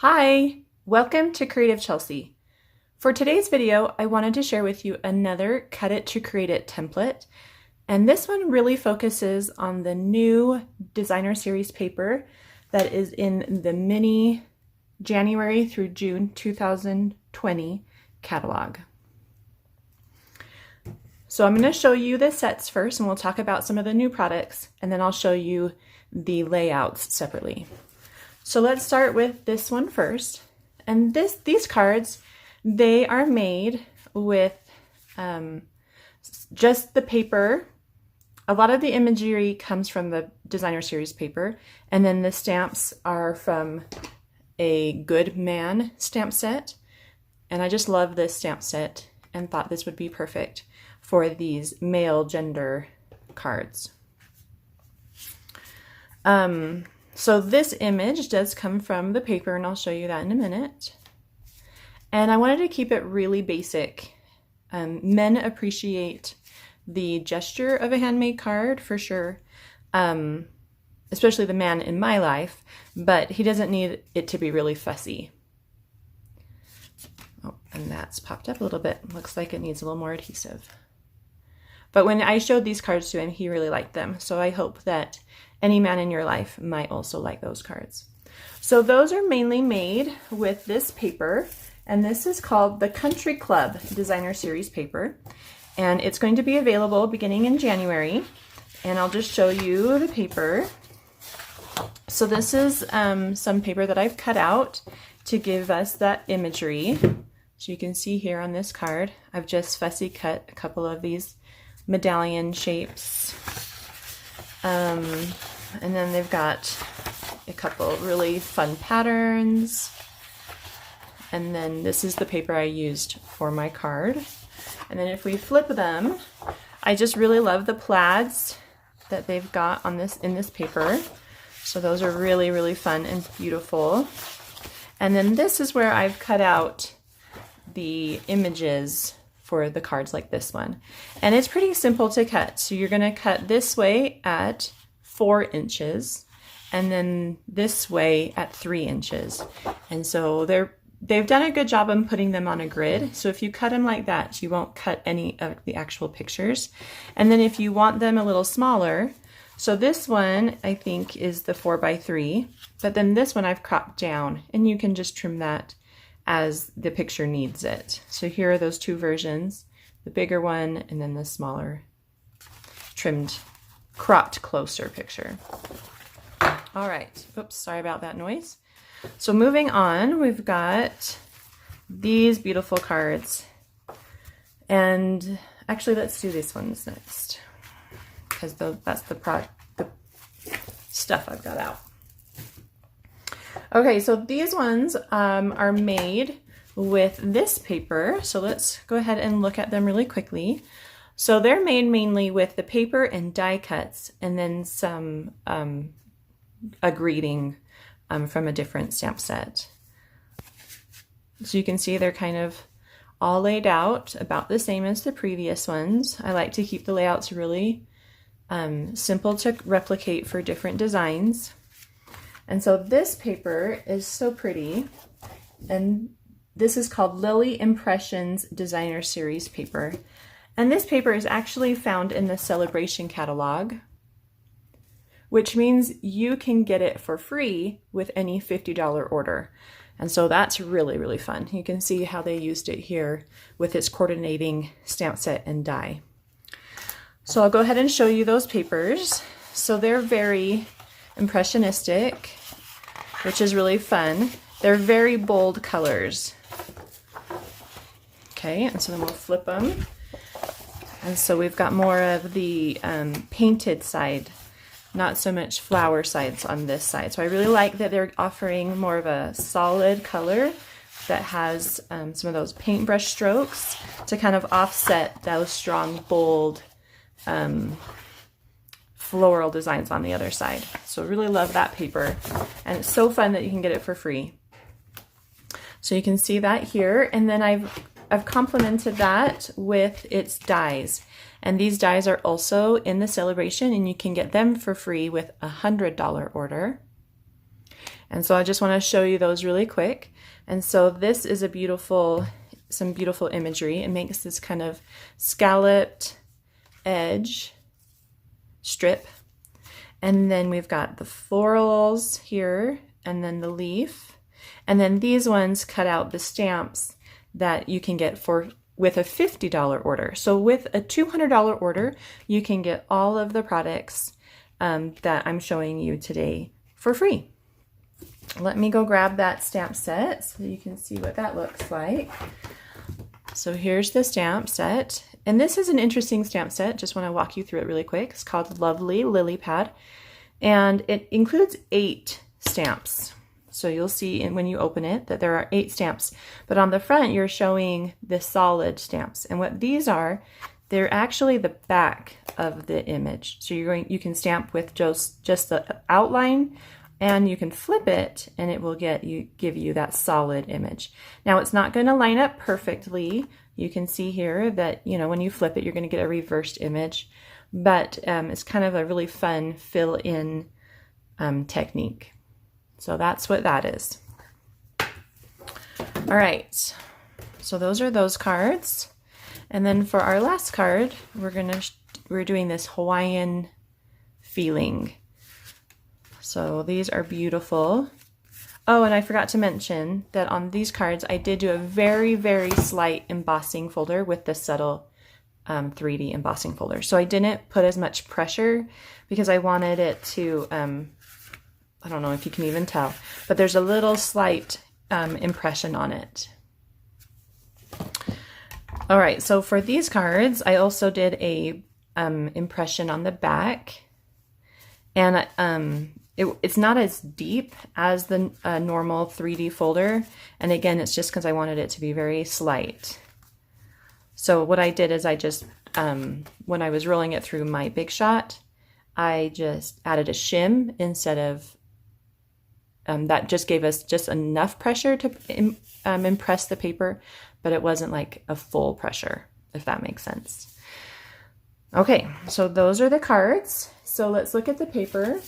Hi, welcome to Creative Chelsea. For today's video, I wanted to share with you another Cut It to Create It template. And this one really focuses on the new designer series paper that is in the mini January through June 2020 catalog. So I'm going to show you the sets first and we'll talk about some of the new products, and then I'll show you the layouts separately. So let's start with this one first. And these cards, they are made with just the paper. A lot of the imagery comes from the designer series paper, and then the stamps are from a Good Man stamp set. And I just love this stamp set and thought this would be perfect for these male gender cards. So this image does come from the paper, and I'll show you that in a minute. And I wanted to keep it really basic. Men appreciate the gesture of a handmade card for sure, especially the man in my life, but he doesn't need it to be really fussy. Oh, and that's popped up a little bit. Looks like it needs a little more adhesive. But when I showed these cards to him, he really liked them. So I hope that any man in your life might also like those cards. So those are mainly made with this paper, and this is called the Country Club Designer Series paper. And it's going to be available beginning in January. And I'll just show you the paper. So this is some paper that I've cut out to give us that imagery. So you can see here on this card, I've just fussy cut a couple of these medallion shapes. And then they've got a couple really fun patterns. And then this is the paper I used for my card. And then if we flip them, I just really love the plaids that they've got on in this paper. So those are really, really fun and beautiful. And then this is where I've cut out the images for the cards like this one. And it's pretty simple to cut. So you're going to cut this way at 4 inches and then this way at 3 inches. And so they've done a good job on putting them on a grid. So if you cut them like that, you won't cut any of the actual pictures. And then if you want them a little smaller, so this one I think is the 4x3, but then this one I've cropped down, and you can just trim that as the picture needs it. So here are those two versions, the bigger one and then the smaller, trimmed, cropped closer picture. All right, oops, sorry about that noise. So moving on, we've got these beautiful cards. And actually let's do these ones next, because that's the stuff I've got out. Okay, so these ones are made with this paper. So let's go ahead and look at them really quickly. So they're made mainly with the paper and die cuts, and then some a greeting from a different stamp set. So you can see they're kind of all laid out about the same as the previous ones. I like to keep the layouts really simple to replicate for different designs. And so this paper is so pretty, and this is called Lily Impressions Designer Series paper. And this paper is actually found in the Celebration catalog, which means you can get it for free with any $50 order. And so that's really, really fun. You can see how they used it here with its coordinating stamp set and die. So I'll go ahead and show you those papers. So they're very impressionistic, which is really fun. They're very bold colors. Okay, and so then we'll flip them. And so we've got more of the painted side, not so much flower sides on this side. So I really like that they're offering more of a solid color that has some of those paintbrush strokes to kind of offset those strong, bold floral designs on the other side. So really love that paper, and it's so fun that you can get it for free. So you can see that here, and then I've complemented that with its dies, and these dies are also in the Celebration, and you can get them for free with a $100 order. And so I just want to show you those really quick. And so this is a beautiful, some beautiful imagery. It makes this kind of scalloped edge strip. And then we've got the florals here, and then the leaf. And then these ones cut out the stamps that you can get with a $50 order. So with a $200 order, you can get all of the products that I'm showing you today for free. Let me go grab that stamp set so you can see what that looks like. So here's the stamp set. And this is an interesting stamp set. Just want to walk you through it really quick. It's called Lovely Lily Pad. And it includes 8 stamps. So you'll see when you open it that there are 8 stamps. But on the front, you're showing the solid stamps. And what these are, they're actually the back of the image. So you can stamp with just the outline, and you can flip it and it will give you that solid image. Now it's not going to line up perfectly. You can see here that, you know, when you flip it, you're going to get a reversed image, but it's kind of a really fun fill-in technique. So that's what that is. All right, so those are those cards. And then for our last card, we're doing this Hawaiian feeling. So these are beautiful. Oh, and I forgot to mention that on these cards, I did do a very, very slight embossing folder with the subtle 3D embossing folder. So I didn't put as much pressure because I wanted it to, I don't know if you can even tell, but there's a little slight impression on it. All right, so for these cards, I also did a impression on the back, and it's not as deep as the normal 3D folder. And again, it's just because I wanted it to be very slight. So what I did is I just, when I was rolling it through my Big Shot, I just added a shim instead of, that just gave us just enough pressure to impress the paper, but it wasn't like a full pressure, if that makes sense. Okay, so those are the cards. So let's look at the paper.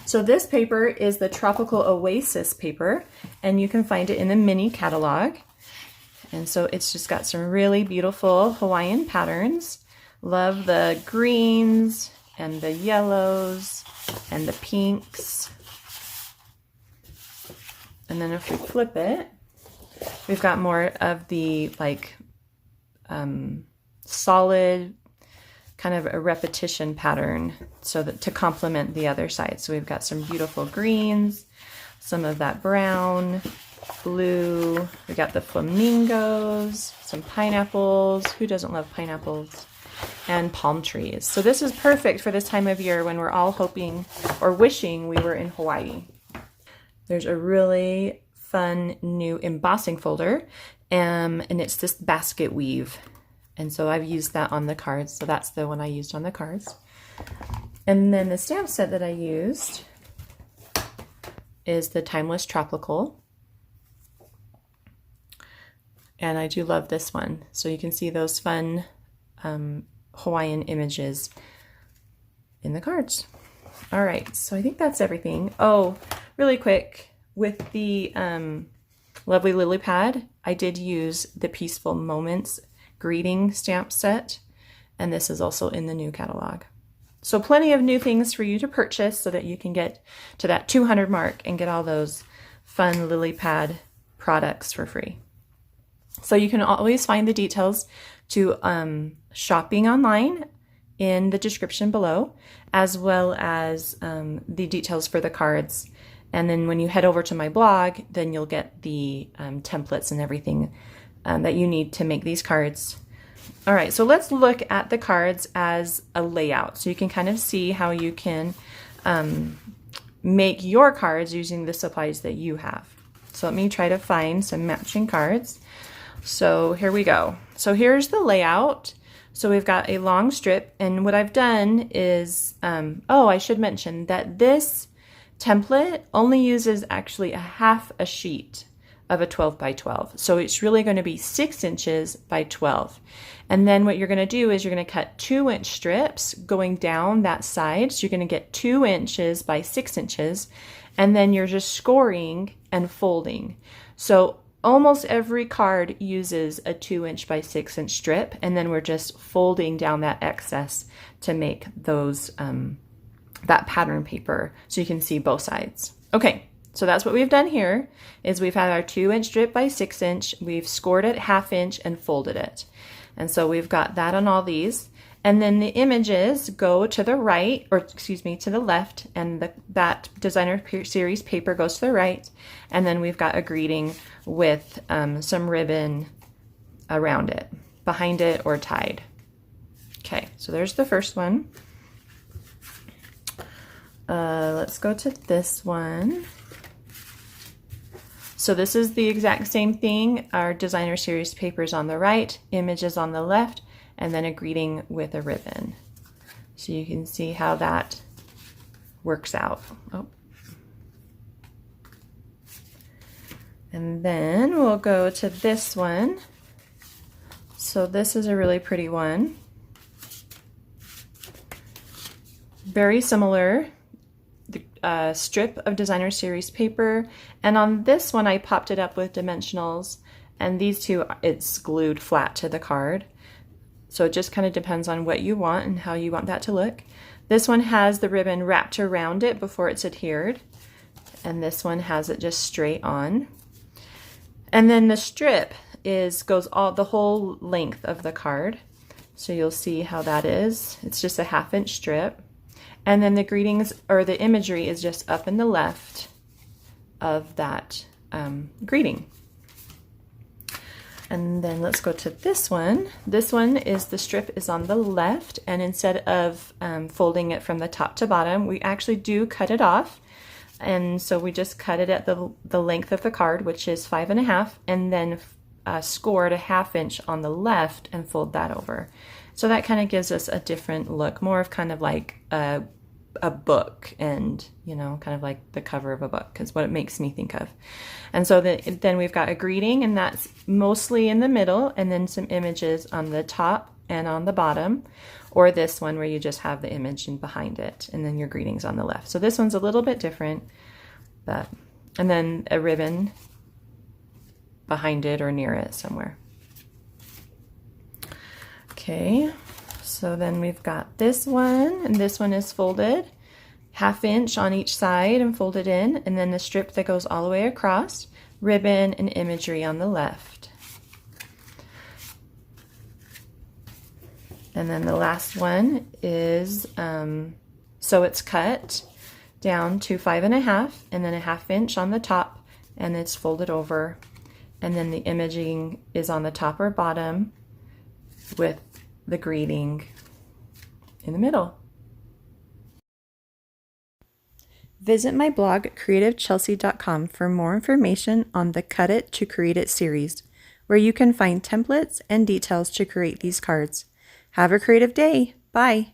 So this paper is the Tropical Oasis paper, and you can find it in the mini catalog. And so it's just got some really beautiful Hawaiian patterns. Love the greens and the yellows and the pinks. And then if we flip it, we've got more of the like solid kind of a repetition pattern so that to complement the other side. So we've got some beautiful greens, some of that brown, blue, we got the flamingos, some pineapples, who doesn't love pineapples, and palm trees. So this is perfect for this time of year when we're all hoping or wishing we were in Hawaii. There's a really fun new embossing folder, and it's this basket weave. And so I've used that on the cards. So that's the one I used on the cards. And then the stamp set that I used is the Timeless Tropical. And I do love this one. So you can see those fun Hawaiian images in the cards. All right, so I think that's everything. Oh, really quick, with the Lovely Lily Pad, I did use the Peaceful Moments greeting stamp set, and this is also in the new catalog. So plenty of new things for you to purchase so that you can get to that 200 mark and get all those fun lily pad products for free. So you can always find the details to shopping online in the description below, as well as the details for the cards. And then when you head over to my blog, then you'll get the templates and everything that you need to make these cards. All right, so let's look at the cards as a layout. So you can kind of see how you can make your cards using the supplies that you have. So let me try to find some matching cards. So here we go. So here's the layout. So we've got a long strip, and what I've done is, oh, I should mention that this template only uses actually a half a sheet of a 12 by 12. So it's really going to be 6 inches by 12. And then what you're going to do is you're going to cut 2-inch strips going down that side. So you're going to get 2 inches by 6 inches. And then you're just scoring and folding. So almost every card uses a 2-inch by 6-inch strip. And then we're just folding down that excess to make those, that pattern paper so you can see both sides. Okay. So that's what we've done here, is we've had our 2-inch strip by 6-inch, we've scored it 1/2 inch and folded it. And so we've got that on all these. And then the images go to the right, or excuse me, to the left, and that designer series paper goes to the right. And then we've got a greeting with some ribbon around it, behind it, or tied. Okay, so there's the first one. Let's go to this one. So this is the exact same thing. Our designer series paper is on the right, images on the left, and then a greeting with a ribbon. So you can see how that works out. Oh. And then we'll go to this one. So this is a really pretty one. Very similar. Strip of designer series paper, and on this one I popped it up with dimensionals, and these two it's glued flat to the card. So it just kind of depends on what you want and how you want that to look. This one has the ribbon wrapped around it before it's adhered, and this one has it just straight on. And then the strip goes all the whole length of the card, so you'll see how that is. It's just a 1/2 inch strip. And then the greetings, or the imagery, is just up in the left of that greeting. And then let's go to this one. This one is, the strip is on the left, and instead of folding it from the top to bottom, we actually do cut it off. And so we just cut it at the length of the card, which is 5.5, and then scored a 1/2 inch on the left and fold that over. So that kind of gives us a different look, more of kind of like a book, and you know, kind of like the cover of a book is what it makes me think of. And so then we've got a greeting, and that's mostly in the middle, and then some images on the top and on the bottom, or this one where you just have the image and behind it, and then your greetings on the left. So this one's a little bit different, but, and then a ribbon behind it or near it somewhere. Okay, so then we've got this one, and this one is folded 1/2 inch on each side and folded in, and then the strip that goes all the way across, ribbon and imagery on the left. And then the last one is, so it's cut down to 5.5 and then a 1/2 inch on the top, and it's folded over, and then the imaging is on the top or bottom with the greeting in the middle. Visit my blog, creativechelsea.com, for more information on the Cut It to Create It series, where you can find templates and details to create these cards. Have a creative day. Bye.